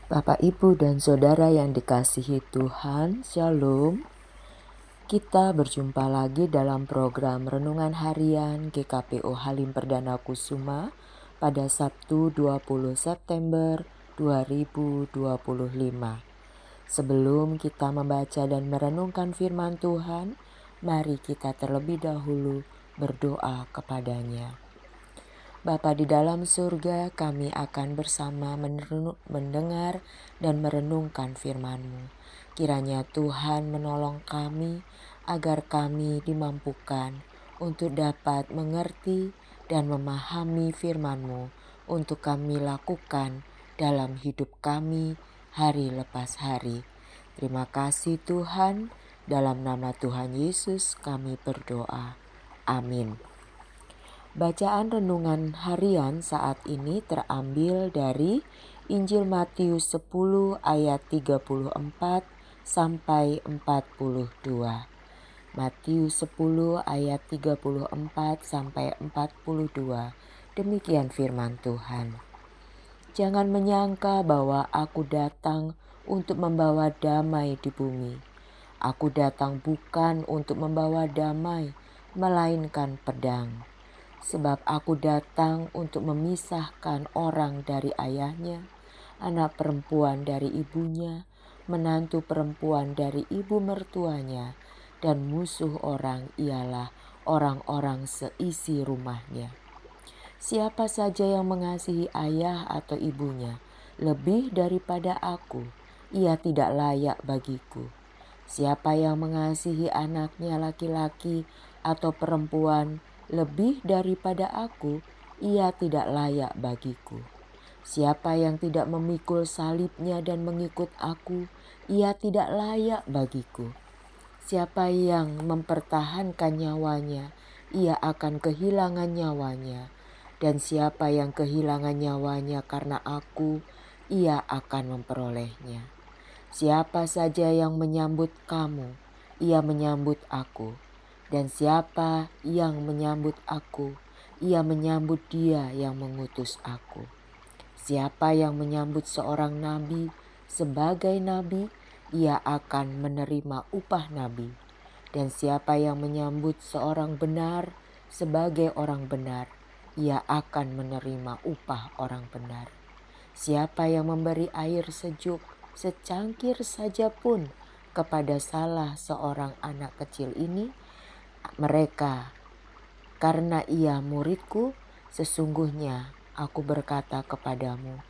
Bapak, Ibu, dan Saudara yang dikasihi Tuhan, Shalom. Kita berjumpa lagi dalam program Renungan Harian GKPO Halim Perdana Kusuma pada Sabtu 20 September 2025. Sebelum kita membaca dan merenungkan firman Tuhan, mari kita terlebih dahulu berdoa kepadanya. Bapa di dalam surga, kami akan bersama mendengar dan merenungkan firman-Mu. Kiranya Tuhan menolong kami agar kami dimampukan untuk dapat mengerti dan memahami firman-Mu untuk kami lakukan dalam hidup kami hari lepas hari. Terima kasih Tuhan, dalam nama Tuhan Yesus kami berdoa. Amin. Bacaan renungan harian saat ini terambil dari Injil Matius 10 ayat 34 sampai 42. Matius 10 ayat 34 sampai 42. Demikian firman Tuhan. Jangan menyangka bahwa aku datang untuk membawa damai di bumi. Aku datang bukan untuk membawa damai, melainkan pedang. Sebab aku datang untuk memisahkan orang dari ayahnya, anak perempuan dari ibunya, menantu perempuan dari ibu mertuanya, dan musuh orang ialah orang-orang seisi rumahnya. Siapa saja yang mengasihi ayah atau ibunya lebih daripada aku, ia tidak layak bagiku. Siapa yang mengasihi anaknya laki-laki atau perempuan lebih daripada aku, ia tidak layak bagiku. Siapa yang tidak memikul salibnya dan mengikut aku, ia tidak layak bagiku. Siapa yang mempertahankan nyawanya, ia akan kehilangan nyawanya. Dan siapa yang kehilangan nyawanya karena aku, ia akan memperolehnya. Siapa saja yang menyambut kamu, ia menyambut aku. Dan siapa yang menyambut aku, ia menyambut Dia yang mengutus aku. Siapa yang menyambut seorang nabi sebagai nabi, ia akan menerima upah nabi. Dan siapa yang menyambut seorang benar sebagai orang benar, ia akan menerima upah orang benar. Siapa yang memberi air sejuk secangkir saja pun kepada salah seorang anak kecil ini, mereka, karena ia muridku, sesungguhnya aku berkata kepadamu,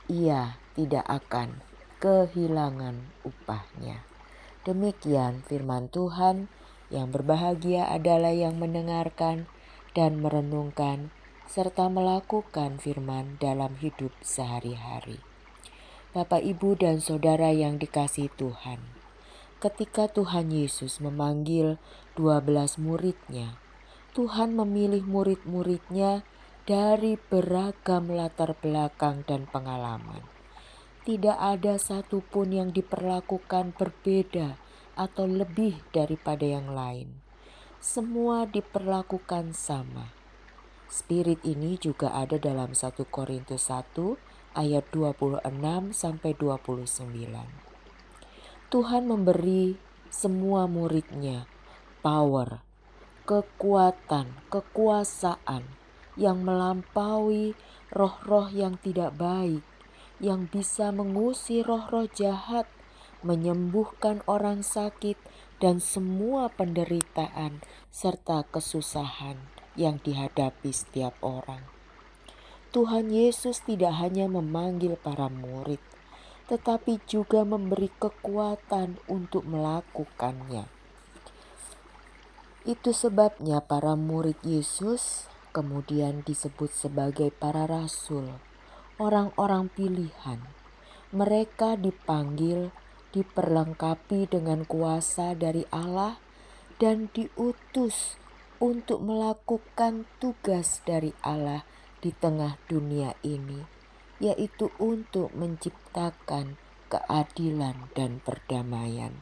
ia tidak akan kehilangan upahnya. Demikian firman Tuhan. Yang berbahagia adalah yang mendengarkan dan merenungkan serta melakukan firman dalam hidup sehari-hari. Bapak, Ibu, dan Saudara yang dikasihi Tuhan, ketika Tuhan Yesus memanggil 12 muridnya, Tuhan memilih murid-muridnya dari beragam latar belakang dan pengalaman. Tidak ada satupun yang diperlakukan berbeda atau lebih daripada yang lain. Semua diperlakukan sama. Spirit ini juga ada dalam 1 Korintus 1 ayat 26 sampai 29. Tuhan memberi semua muridnya power, kekuatan, kekuasaan yang melampaui roh-roh yang tidak baik, yang bisa mengusir roh-roh jahat, menyembuhkan orang sakit, dan semua penderitaan serta kesusahan yang dihadapi setiap orang. Tuhan Yesus tidak hanya memanggil para murid, tetapi juga memberi kekuatan untuk melakukannya. Itu sebabnya para murid Yesus kemudian disebut sebagai para rasul, orang-orang pilihan. Mereka dipanggil, diperlengkapi dengan kuasa dari Allah dan diutus untuk melakukan tugas dari Allah di tengah dunia ini, yaitu untuk menciptakan keadilan dan perdamaian.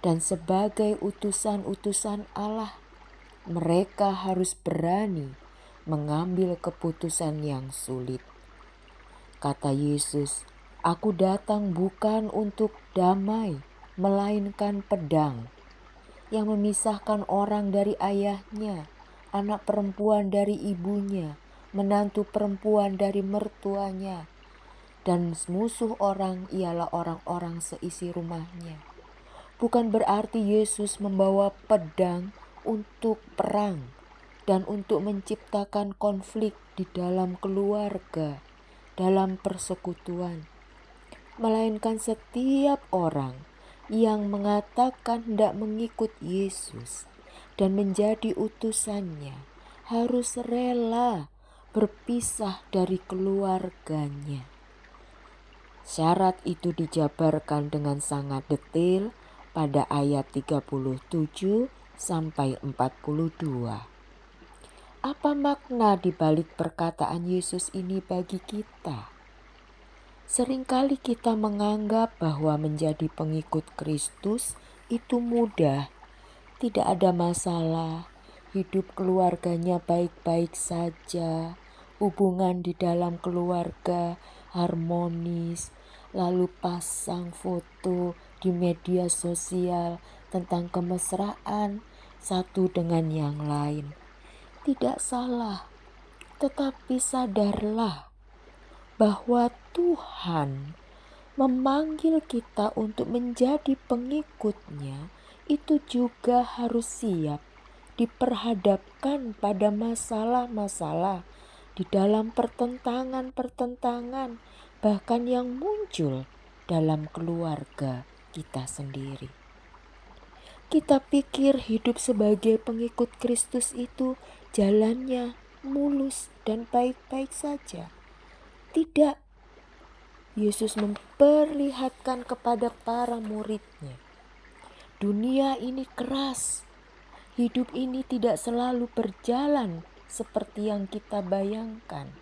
Dan sebagai utusan-utusan Allah, mereka harus berani mengambil keputusan yang sulit. Kata Yesus, Aku datang bukan untuk damai, melainkan pedang yang memisahkan orang dari ayahnya, anak perempuan dari ibunya, menantu perempuan dari mertuanya, dan musuh orang ialah orang-orang seisi rumahnya. Bukan berarti Yesus membawa pedang untuk perang dan untuk menciptakan konflik di dalam keluarga, dalam persekutuan, melainkan setiap orang yang mengatakan hendak mengikut Yesus dan menjadi utusannya harus rela berpisah dari keluarganya. Syarat itu dijabarkan dengan sangat detail pada ayat 37 sampai 42. Apa makna di balik perkataan Yesus ini bagi kita? Seringkali kita menganggap bahwa menjadi pengikut Kristus itu mudah, tidak ada masalah, hidup keluarganya baik-baik saja, hubungan di dalam keluarga harmonis, lalu pasang foto di media sosial tentang kemesraan satu dengan yang lain. Tidak salah, tetapi sadarlah bahwa Tuhan memanggil kita untuk menjadi pengikutnya, itu juga harus siap diperhadapkan pada masalah-masalah di dalam pertentangan-pertentangan, bahkan yang muncul dalam keluarga kita sendiri. Kita pikir hidup sebagai pengikut Kristus itu jalannya mulus dan baik-baik saja. Tidak, Yesus memperlihatkan kepada para muridnya, dunia ini keras, hidup ini tidak selalu berjalan seperti yang kita bayangkan.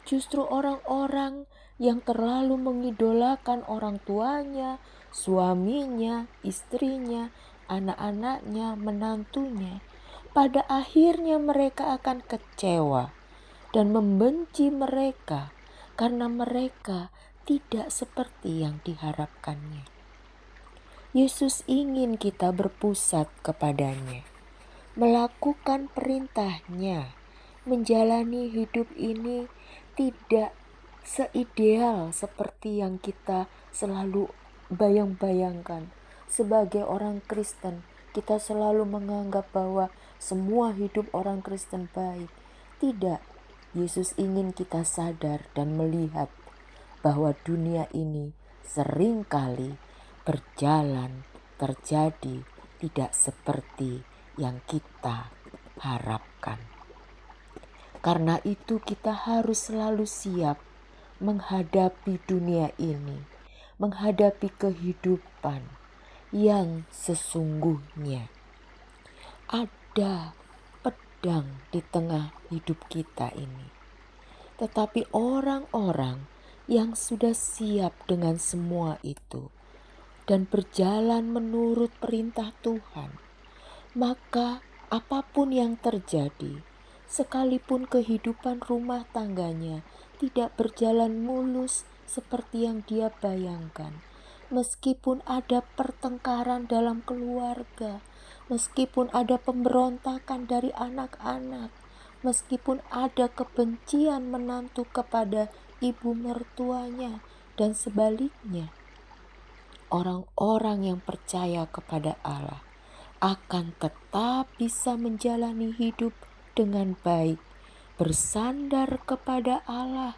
Justru orang-orang yang terlalu mengidolakan orang tuanya, suaminya, istrinya, anak-anaknya, menantunya, pada akhirnya mereka akan kecewa dan membenci mereka karena mereka tidak seperti yang diharapkannya. Yesus ingin kita berpusat kepadanya, melakukan perintahnya, menjalani hidup ini tidak seideal seperti yang kita selalu bayang-bayangkan. Sebagai orang Kristen, kita selalu menganggap bahwa semua hidup orang Kristen baik. Tidak, Yesus ingin kita sadar dan melihat bahwa dunia ini seringkali berjalan terjadi tidak seperti yang kita harapkan. Karena itu kita harus selalu siap menghadapi dunia ini, menghadapi kehidupan yang sesungguhnya. Ada pedang di tengah hidup kita ini. Tetapi orang-orang yang sudah siap dengan semua itu dan berjalan menurut perintah Tuhan, maka apapun yang terjadi, sekalipun kehidupan rumah tangganya tidak berjalan mulus seperti yang dia bayangkan, meskipun ada pertengkaran dalam keluarga, meskipun ada pemberontakan dari anak-anak, meskipun ada kebencian menantu kepada ibu mertuanya, dan sebaliknya, orang-orang yang percaya kepada Allah akan tetap bisa menjalani hidup dengan baik, bersandar kepada Allah,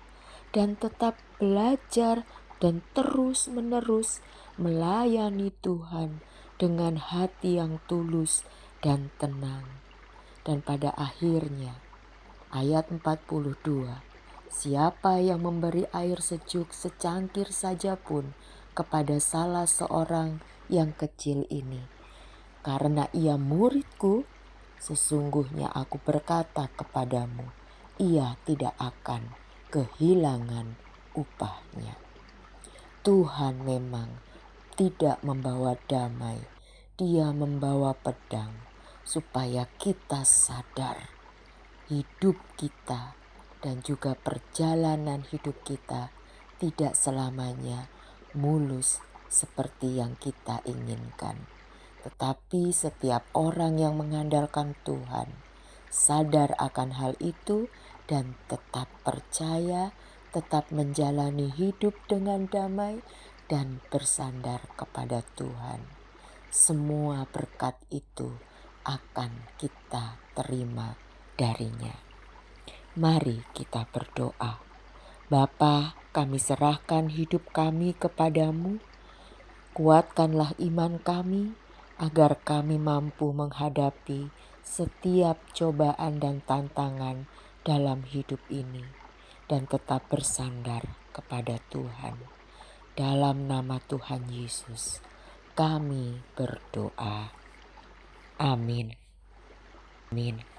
dan tetap belajar dan terus-menerus melayani Tuhan dengan hati yang tulus dan tenang. Dan pada akhirnya, ayat 42, siapa yang memberi air sejuk secangkir saja pun kepada salah seorang yang kecil ini, karena ia muridku, sesungguhnya aku berkata kepadamu, ia tidak akan kehilangan upahnya. Tuhan memang tidak membawa damai, Dia membawa pedang, supaya kita sadar hidup kita dan juga perjalanan hidup kita tidak selamanya mulus seperti yang kita inginkan. Tetapi setiap orang yang mengandalkan Tuhan sadar akan hal itu dan tetap percaya, tetap menjalani hidup dengan damai dan bersandar kepada Tuhan. Semua berkat itu akan kita terima darinya. Mari kita berdoa. Bapa, kami serahkan hidup kami kepadamu. Kuatkanlah iman kami agar kami mampu menghadapi setiap cobaan dan tantangan dalam hidup ini dan tetap bersandar kepada Tuhan. Dalam nama Tuhan Yesus, kami berdoa. Amin. Amin.